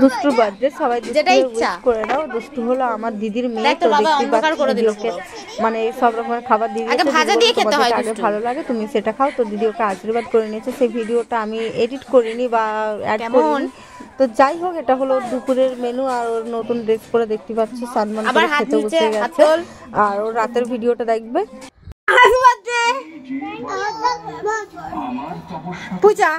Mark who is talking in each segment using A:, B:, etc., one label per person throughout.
A: দুষ্টুর birthday, সবাই যেটা ইচ্ছা করে দাও। দুষ্টু হলো আমার দিদির মেয়ে, তো মানে সব রকমের খাবার দিয়ে ভাজা দিয়ে খেতে হয়, আগে ভালো লাগে তুমি সেটা খাও। তো দিদি ওকে আশীর্বাদ করে নিয়েছে, সেই ভিডিওটা আমি এডিট করিনি বা অ্যাড করিনি। তো যাই হোক, এটা হলো দুপুরের মেনু। আর ওর নতুন ড্রেস পরে দেখতে পাচ্ছ, সালমান খেতে বসে গেছে। আর ওর রাতের ভিডিওটা দেখবে। পূজা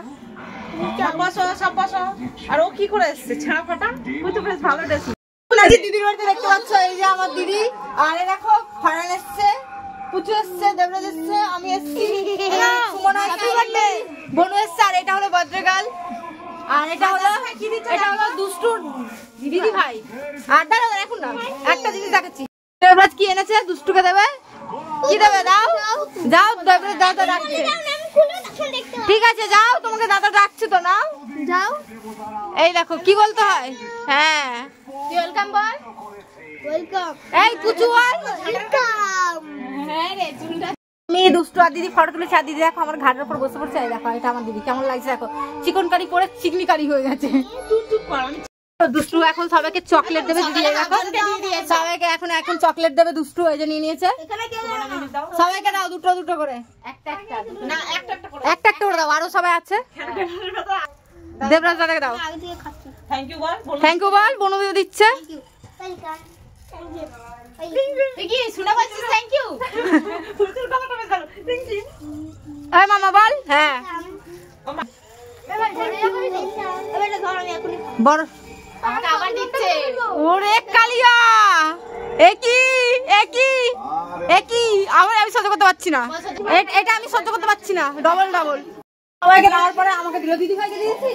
A: আর ও কি করে এসছে ছেঁড়া ফাটা, তুই তো বেশ ভালো ড্রেস। দিদির বাড়িতে দেখতে পাচ্ছ, এই যে আমার দিদি। আর দেখো ফারান এসছে, পুচু এসছে, দেবরাজ এসছে, আমি এসছি, সুমনা এসছে, বনু এসছে। আর এটা হলো বদ্রগাল, আর এটা হলো দুষ্টুর দিদি ভাই। আর দাঁড়াও, এখন না একটা জিনিস দেখাচ্ছি। দেবরাজ কি এনেছে দুষ্টুকে দেবে, কি দেবে? দাও যাও, দেবরাজ দাদা ডাকছে। ঠিক আছে যাও, তোমাকে দাদা ডাকছে তো, নাও যাও। এই দেখো কি বলতে হয়। হ্যাঁ ওয়েলকাম বল, ওয়েলকাম। এই পুচু বল ওয়েলকাম। হ্যাঁ রে চুলটা আমি দুষ্টু আর দিদি ফটো তুলেছি। আর দিদি দেখো আমার ঘাটের উপর বসে পড়ছে। এই দেখো এটা আমার দিদি, কেমন লাগছে দেখো, চিকন কারি পরে চিকনি কারি হয়ে গেছে। দুষ্টু এখন সবাইকে চকলেট দেবে। দিদি দেখো সবাইকে এখন চকলেট দেবে। দুষ্টু এই যে নিয়ে নিয়েছে, সবাইকে দাও দুটো দুটো করে, একটা করে দাও। আরো সবাই আছে, দেবরাজ দাদাকে দাও। থ্যাংক ইউ বল, বনু দিদি দিচ্ছে। মামা বল। হ্যাঁ বড় ওরে কালিয়া, আমি সহ্য করতে পারছি না, এটা আমি সহ্য করতে পারছি না। ডবল সবাইকে দেওয়ার পরে আমাকে দিল। দিদি ভাইকে দিয়েছি,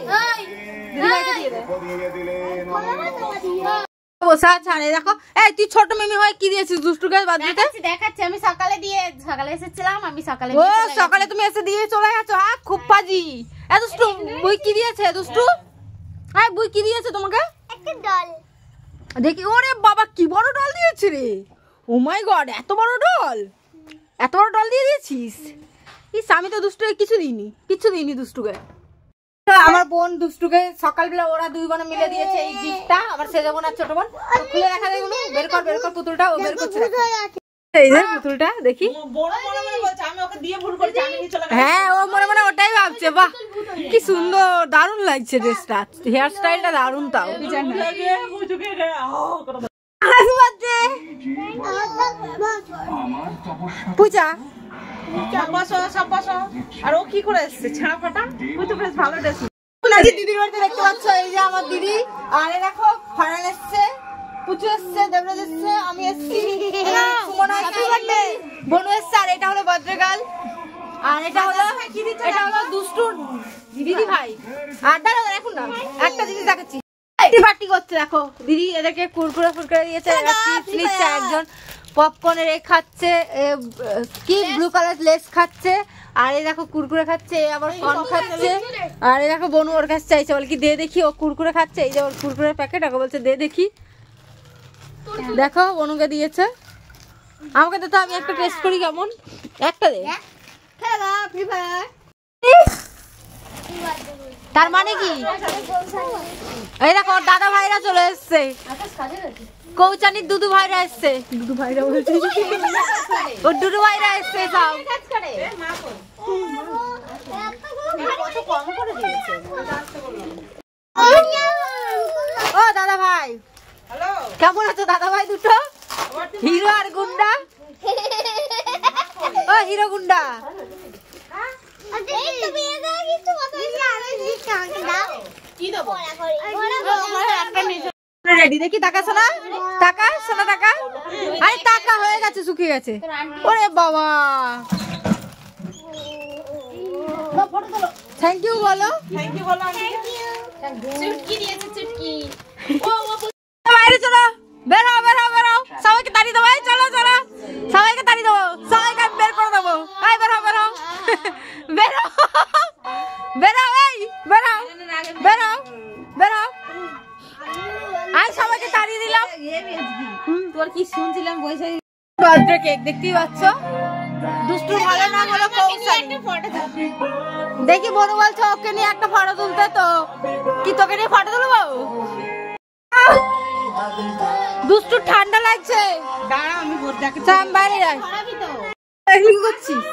A: বসে আছে। আর দেখো, এই তুই ছোট মিমি হয়ে কি দিয়েছিস দুষ্টুকে বার্থডেতে?
B: দেখাচ্ছি, আমি সকালে এসেছিলাম।
A: সকালে তুমি এসে দিয়ে চলে গেছো। খুব পাজি। দুষ্টু বই কি দিয়েছে? দুষ্টু বই কি দিয়েছে তোমাকে?
C: একটা ডল
A: দেখি। ওরে বাবা, কি বড় ডল দিয়েছে রে। ও মাই গড, এত বড় ডল দিয়ে দিয়েছিস। ইস, আমি তো দুষ্টুকে কিছু দিইনি দুষ্টুকে। আমার বোন দুষ্টুকে সকালবেলা ওরা দুই বোনে মিলে দিয়েছে এই গিফটটা। আমার সেজো বোন আর ছোট বোন। খুলে দেখা যায়, বের কর পুতুলটা। ও বের করছে, এই যে পুতুলটা দেখি। হ্যাঁ, ও মনে মনে ওটাই ভাবছে। বাহ কি সুন্দর, দারুণ লাগছে ড্রেসটা, হেয়ার স্টাইলটা দারুণ। তাও পূজা আর ও কি করে এসছে ছেঁড়া ফাটা, তুই তো বেশ ভালো ড্রেস। দিদির বাড়িতে দেখতে পাচ্ছ, এই যে আমার দিদি। আর দেখো ফারান এসছে, পুচু এসছে, দেবরাজ এসছে, আমি এসছি, সুমনা এসছে, বনু এসছে। আর এটা হলো বদ্রগাল, আর এটা হলো দুষ্টুর দিদি ভাই। আর দাঁড়াও, এখন না একটা জিনিস দেখাচ্ছি। পার্টি করছে দেখো দিদি, এদেরকে কুরকুরে দিয়েছে, একজন পপকর্নের খাচ্ছে, কি ব্লু কালার লেস খাচ্ছে। আর এই দেখো কুরকুরে খাচ্ছে, আবার কর্ন খাচ্ছে। আর এই দেখো বনু ওর কাছে চাইছে, বলে কি দে দেখি। ও কুরকুরে খাচ্ছে, এই যে ওর কুরকুরের প্যাকেট, ওকে বলছে দে দেখি। দেখো বনুকে দিয়েছে, আমাকে তো আমি একটা টেস্ট করি কেমন। একটা দে। তার মানে কি? এই দেখো দাদা ভাইরা চলে এসছে, কৌচানির দুদু ভাইরা এসছে। দুদু ভাইরা বলছে, ও দুদু ভাইরা এসছে সব। ও দাদা ভাই, কেমন আছো দাদা ভাই দুটো? হিরো আর গুন্ডা। ও হিরো গুন্ডা, রেডি দেখি। টাকা সোনা, টাকা সোনা, টাকা। আরে টাকা হয়ে গেছে, শুকিয়ে গেছে। ওরে বাবা, থ্যাংক ইউ বলো। বাইরে চলো, বেরো সবাইকে তাড়ি দেবো। চলো সবাইকে তাড়ি দেবো, সবাইকে আমি বের করে দেবো। বেরো। আমি সবাইকে তাড়িয়ে দিলাম। তোর কি শুনছিলাম বসে। বার্থডে কেক দেখতেই পাচ্ছ। দুষ্টুর ভালো নাম হলো কৌশানী। দেখি বনু বলছে ওকে নিয়ে একটা ফটো তুলতে, তো কি তোকে নিয়ে ফটো তুলবো? দুষ্টু ঠান্ডা লাগছে,
C: দাঁড়া আমি বোর্ডটাকে
A: চাম বাইরে যাই। কি করছিস?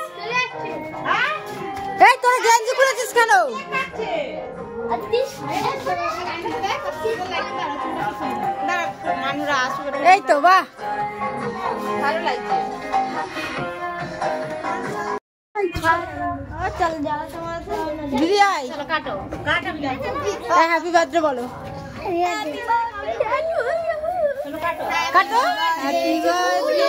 A: এই তোরা গেঞ্জি খুলেছিস কেন? এই তো বাহ, ভালো লাগছে। দিদি আয়,
B: কাটো
A: হ্যাপি বার্থডে বলো। কাটো, হ্যাপি বার্থডে।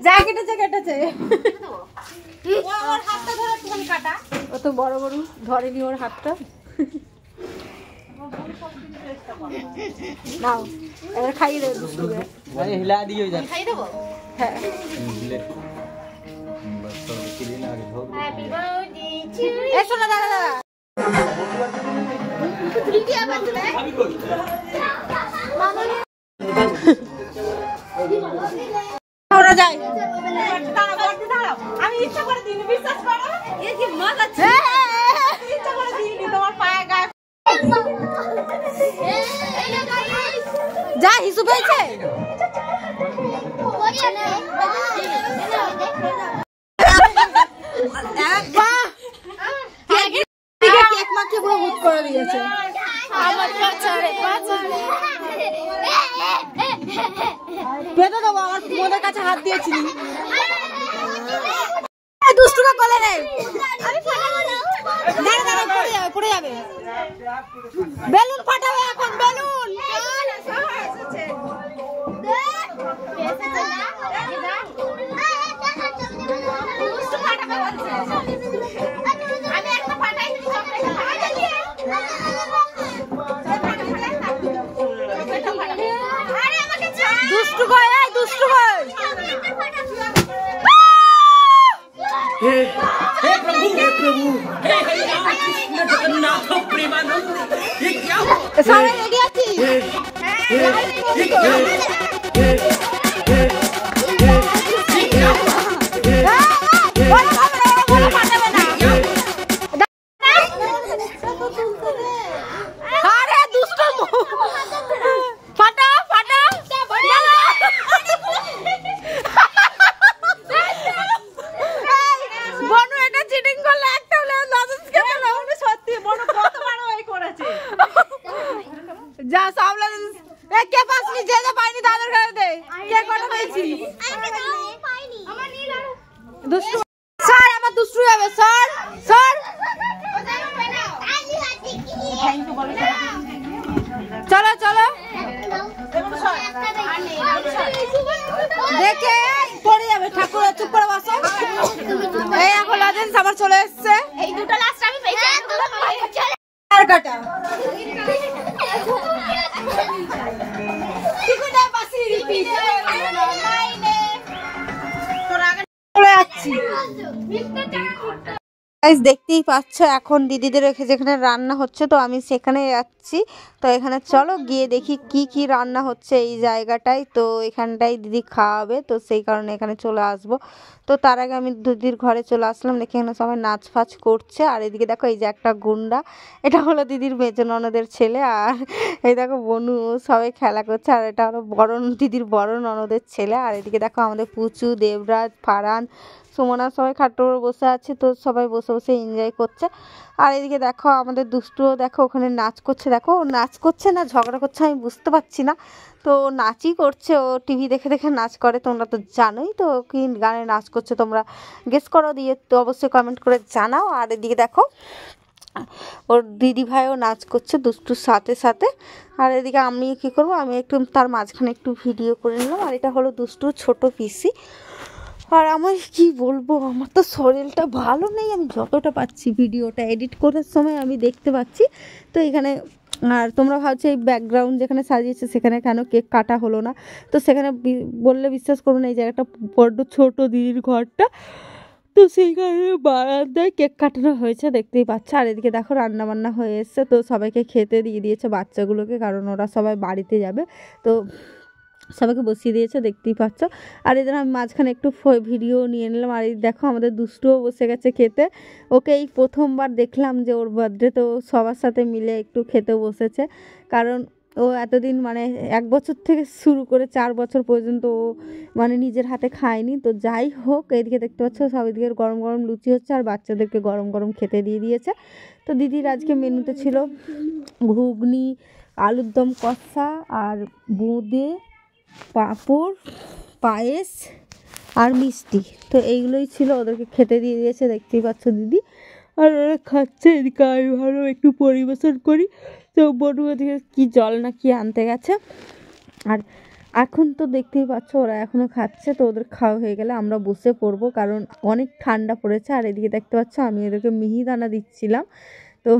A: যা কেটেছে কেটেছে,
B: ওর হাতটা ধরে একটুখানি কাটা।
A: ও তো বড় বড় ধরেনি ওর হাতটা। নাও এবার খাইয়ে দেবে দুষ্টুকে।
C: হিলা দিও যান
B: খাই দেবো।
A: হ্যাঁ
B: হ্যাপি বার্থডে টু
A: এ শোনো দাদা দাদা,
B: ইউ। আবার চলে
A: ওরা যায়।
C: আমি ইচ্ছা করে দিইনি, বিশ্বাস করো।
A: এর কি মজা আছে,
C: ইচ্ছা করে দিইনি, তোমার পায়ে গায়ে
A: যা হিসু পেয়েছে। বাহ, কেক মাখিয়ে পুরো ভূত করে দিয়েছে।
B: আমার পাছাড়ে
A: বেঁধে দেবো, আমার মোদের কাছে হাত দিয়েছিলি। দুষ্টুকে কোলে নেই, দাঁড়া দাঁড়া, পড়ে যাবে পড়ে যাবে। বেলুন ফাটাবে এখন, বেলুন।
B: আমি একটা ফাটাই দিই আরে আমাকে ছাড়।
A: দুষ্টু কই, এই দুষ্টু কই।
D: हे प्रभु हे कृष्ण जगन्नाथ प्रेमानंद ये क्या हुआ
A: সবাই রেডি আছি। আরে দুষ্টু ফাটা ফাটা বনু, এটা চিটিং করলে একটা লাইসেন্স কেন না?
C: সত্যি বড় কতবার ওই করেছে।
A: যা সব লাইসেন্স এ কে পাসনি, যে যে পাইনি তাদের ঘরে দে। কে কটা পেয়েছি?
B: আমার নীল আর
A: দুষ্টু স্যার, আমার দুষ্টু যাবে স্যার, স্যার চলো চলো দেখে পড়ে যাবে। ঠাকুর চুপ করে বসো। এই এখন লাজেন্স আমার চলে এসছে।
B: এই দুটো লাস্ট আমি পেয়েছি।
A: আর কাটা টিকুটা পাশে রিপিট তোরা আগে চলে যাচ্ছি। গাইস দেখতেই পাচ্ছ এখন দিদিদের যেখানে রান্না হচ্ছে, তো আমি সেখানে যাচ্ছি। তো এখানে চলো গিয়ে দেখি কি কি রান্না হচ্ছে এই জায়গাটায়। তো এখানটাই দিদি খাওয়াবে, তো সেই কারণে এখানে চলে আসব। তো তার আগে আমি দিদির ঘরে চলে আসলাম, দেখি এখানে সবাই নাচ ফাচ করছে। আর এদিকে দেখো এই যে একটা গুন্ডা, এটা হলো দিদির মেজ ননদের ছেলে। আর এই দেখো বনু, সবাই খেলা করছে। আর এটা হলো দিদির বড় ননদের ছেলে। আর এদিকে দেখো আমাদের পুচু, দেবরাজ, ফারান, সুমনা সবাই খাট্টোর বসে আছে। তো সবাই বসে বসে এনজয় করছে। আর এদিকে দেখো আমাদের দুষ্টুও দেখো ওখানে নাচ করছে। দেখো ও নাচ করছে না ঝগড়া করছে আমি বুঝতে পারছি না। তো নাচই করছে, ও টিভি দেখে দেখে নাচ করে, তোমরা তো জানোই। তো কি গানে নাচ করছে তোমরা গেস করো, দিয়ে তো অবশ্যই কমেন্ট করে জানাও। আর এদিকে দেখো ওর দিদি ভাইও নাচ করছে দুষ্টুর সাথে সাথে। আর এদিকে আমি কি করব, আমি একটু তার মাঝখানে একটু ভিডিও করে নিলাম। আর এটা হলো দুষ্টুর ছোট পিসি। আর আমার কি বলবো, আমার তো শরীরটা ভালো নেই। আমি যতটা পাচ্ছি ভিডিওটা এডিট করার সময় আমি দেখতে পাচ্ছি। তো এখানে আর তোমরা ভাবছো এই ব্যাকগ্রাউন্ড যেখানে সাজিয়েছে সেখানে কেন কেক কাটা হলো না। তো সেখানে বললে বিশ্বাস করুন এই জায়গাটা বড্ড ছোট দিদির ঘরটা, তো সেই কারণে বারান্দায় কেক কাটানো হয়েছে দেখতেই পাচ্ছ। আর এদিকে দেখো রান্না বান্না হয়ে এসছে, তো সবাইকে খেতে দিয়ে দিয়েছে বাচ্চাগুলোকে, কারণ ওরা সবাই বাড়িতে যাবে। তো সবাইকে বসিয়ে দিয়েছে, দেখতেই পাচ্ছ। আর এদের আমি মাঝখানে একটু ভিডিও নিয়ে নিলাম। আর এই দেখো আমাদের দুষ্টুও বসে গেছে খেতে। ওকে এই প্রথমবার দেখলাম যে ওর বার্থডে, তো সবার সাথে মিলে একটু খেতে বসেছে। কারণ ও এতদিন মানে 1 বছর থেকে শুরু করে 4 বছর পর্যন্ত ও মানে নিজের হাতে খায়নি। তো যাই হোক, এদিকে দেখতে পাচ্ছ সব এদিকে গরম গরম লুচি হচ্ছে আর বাচ্চাদেরকে গরম গরম খেতে দিয়ে দিয়েছে। তো দিদির আজকে মেনুতে ছিল ঘুগনি, আলুর দম কষা আর বোঁদে, পাঁপড়, পায়েস আর মিষ্টি। তো এইগুলোই ছিল, ওদেরকে খেতে দিয়ে দিয়েছে, দেখতেই পাচ্ছ দিদি। আর ওরা খাচ্ছে, এদিকে আমি ভালো একটু পরিবেশন করি। তো বনু ওদিকে কী জল না কি আনতে গেছে। আর এখন তো দেখতেই পাচ্ছ ওরা এখনও খাচ্ছে। তো ওদের খাওয়া হয়ে গেলে আমরা বসে পড়বো, কারণ অনেক ঠান্ডা পড়েছে। আর এদিকে দেখতে পাচ্ছ আমি ওদেরকে মিহিদানা দিচ্ছিলাম। তো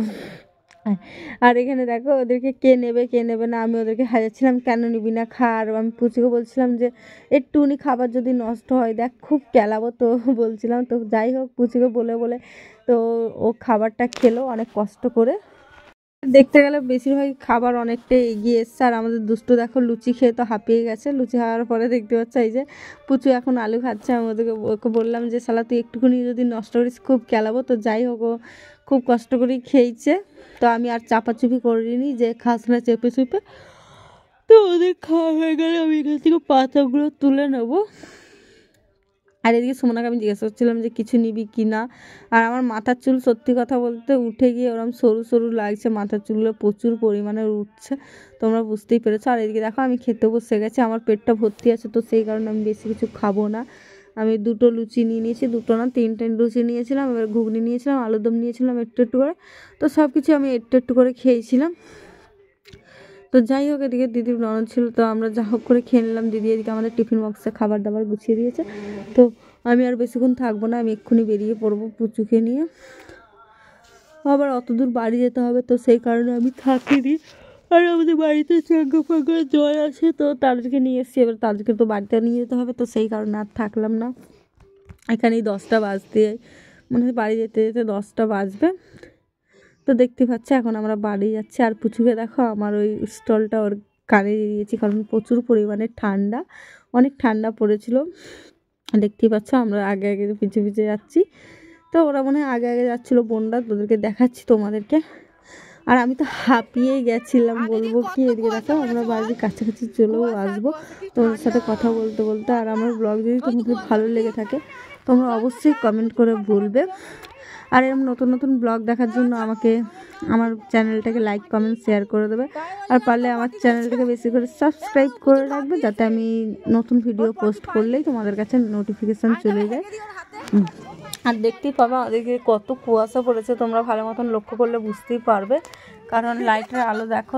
A: আর এখানে দেখো ওদেরকে কে নেবে না, আমি ওদেরকে হাজাচ্ছিলাম কেন নিবি না খা। আর আমি পুচিকে বলছিলাম যে একটুখানি খাবার যদি নষ্ট হয় দেখ খুব কেলাবো, তো বলছিলাম। তো যাই হোক, পুচিকে বলে তো ও খাবারটা খেলো অনেক কষ্ট করে। দেখতে গেলে বেশিরভাগই খাবার অনেকটাই এগিয়ে এসছে। আর আমাদের দুষ্টু দেখো লুচি খেয়ে তো হাঁপিয়ে গেছে। লুচি খাওয়ার পরে দেখতে পাচ্ছ এই যে পুচু এখন আলু খাচ্ছে। আমি ওকে বললাম যে শালা তুই একটুখানি যদি নষ্ট করিস খুব কেলাবো। তো যাই হোক, ও খুব কষ্ট করেই খেয়েছে। তো আমি আর চাপাচুপি করিনি যে খাস না চেপে চুপে। তো ওদের খাওয়া হয়ে গেলে আমি এখান থেকে পাতাগুলো তুলে নেবো। আর এদিকে সুমনাকে আমি জিজ্ঞাসা করছিলাম যে কিছু নিবি কি না। আর আমার মাথার চুল সত্যি কথা বলতে উঠে গিয়ে ওরকম সরু সরু লাগছে, মাথার চুলগুলো প্রচুর পরিমাণে উঠছে, তোমরা বুঝতেই পেরেছো। আর এদিকে দেখো আমি খেতে বসে গেছি, আমার পেটটা ভর্তি আছে, তো সেই কারণে আমি বেশি কিছু খাবো না। আমি 2টো লুচি নিয়ে নিয়েছি, 2টো না 3টে লুচি নিয়েছিলাম, এবার ঘুগনি নিয়েছিলাম, আলুর দম নিয়েছিলাম একটু একটু করে। তো সব কিছু আমি একটু একটু করে খেয়েছিলাম। তো যাই হোক, এদিকে দিদির ননদ ছিল, তো আমরা যা হোক করে খেয়ে নিলাম। দিদি এদিকে আমাদের টিফিন বক্সে খাবার দাবার গুছিয়ে দিয়েছে। তো আমি আর বেশিক্ষণ থাকবো না, আমি এক্ষুনি বেরিয়ে পড়বো পুচুকে নিয়ে। আবার অত দূর বাড়ি যেতে হবে, তো সেই কারণে আমি থাকিনি। আর আমাদের বাড়িতে চাঙ্গা ফাঙ্গা জল আছে, তো তাদেরকে নিয়ে এসেছি। এবার তাদেরকে তো বাড়িতে নিয়ে যেতে হবে, তো সেই কারণে আর থাকলাম না। এখানেই 10টা বাজতে মনে হয়, বাড়ি যেতে যেতে 10টা বাজবে। তো দেখতে পাচ্ছি এখন আমরা বাড়ি যাচ্ছি। আর পুচুকে দেখো আমার ওই স্টলটা ওর কানে দিয়ে দিয়েছি, কারণ প্রচুর পরিমাণে ঠান্ডা, অনেক ঠান্ডা পড়েছিল। দেখতেই পাচ্ছ আমরা আগে আগে পিছু পিছু যাচ্ছি। তো ওরা মনে হয় আগে আগে যাচ্ছিলো বোনরা, তোদেরকে দেখাচ্ছি তোমাদেরকে। আর আমি তো হাঁপিয়েই গেছিলাম, বলবো কি। এদিকে দেখো আমরা বাড়ির কাছাকাছি চলেও আসবো তোমাদের সাথে কথা বলতে বলতে। আর আমার ব্লগ যদি তোমাদের ভালো লেগে থাকে তোমরা অবশ্যই কমেন্ট করে বলবে। আর এরকম নতুন নতুন ব্লগ দেখার জন্য আমাকে আমার চ্যানেলটাকে লাইক কমেন্ট শেয়ার করে দেবে। আর পারলে আমার চ্যানেলটাকে বেশি করে সাবস্ক্রাইব করে রাখবে, যাতে আমি নতুন ভিডিও পোস্ট করলেই তোমাদের কাছে নোটিফিকেশান চলে যায়। আর দেখতেই পাবা ওদেরকে কত কুয়াশা পড়েছে, তোমরা ভালো মতন লক্ষ্য করলে বুঝতেই পারবে, কারণ লাইটের আলো দেখো।